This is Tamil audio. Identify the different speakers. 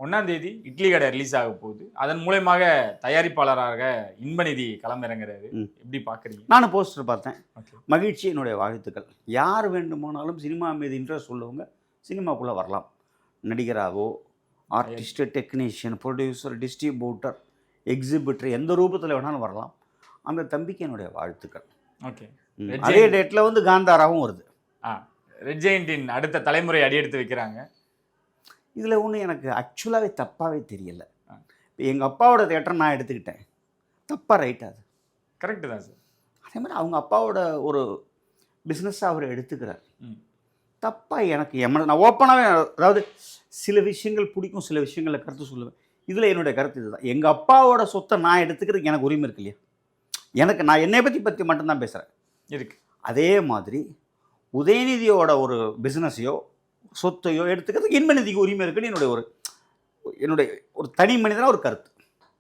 Speaker 1: 1ஆம் தேதி இட்லி கடை ரிலீஸ் ஆக போகுது. அதன் மூலமாக தயாரிப்பாளராக இன்பநிதி களமிறங்குறாரு. எப்படி பார்க்குறீங்க?
Speaker 2: நானும் போஸ்டர் பார்த்தேன்.
Speaker 1: ஓகே.
Speaker 2: மகிழ்ச்சி, என்னுடைய வாழ்த்துக்கள். யார் வேண்டுமானாலும் சினிமா மீது இன்ட்ரெஸ்ட் உள்ளவங்க சினிமாக்குள்ளே வரலாம். நடிகராகவோ, artist, technician, producer, distributor, exhibitor, எந்த ரூபத்தில் வேணாலும் வரலாம். அந்த தம்பிக்கு என்னுடைய வாழ்த்துக்கள்.
Speaker 1: ஓகே.
Speaker 2: அதே டேட்டில் வந்து காந்தாராவும் வருது.
Speaker 1: ரெட் ஜெயண்டின் அடுத்த தலைமுறை அடியெடுத்து வைக்கிறாங்க.
Speaker 2: இதில் ஒன்று எனக்கு ஆக்சுவலாகவே தப்பாகவே தெரியலை. இப்போ எங்கள் அப்பாவோட தேட்டரை நான் எடுத்துக்கிட்டேன். தப்பாக ரைட்டாக அது?
Speaker 1: கரெக்டு தான் சார்.
Speaker 2: அதே மாதிரி அவங்க அப்பாவோட ஒரு பிஸ்னஸாக அவர் எடுத்துக்கிறார். தப்பாக எனக்கு நான் ஓப்பனாகவே, அதாவது சில விஷயங்கள் பிடிக்கும், சில விஷயங்களில் கருத்து சொல்லுவேன். இதில் என்னுடைய கருத்து இதுதான். எங்கள் அப்பாவோட சொத்தை நான் எடுத்துக்கிறதுக்கு எனக்கு உரிமை இருக்கு இல்லையா? நான் என்னை பற்றி மட்டும்தான் பேசுகிறேன்.
Speaker 1: இருக்கு.
Speaker 2: அதே மாதிரி உதயநிதியோட ஒரு பிஸ்னஸையோ சொத்தையோ எடுத்துக்கிறதுக்கு இன்பநிதிக்கு உரிமை இருக்குன்னு என்னுடைய ஒரு தனி மனிதனாக ஒரு கருத்து.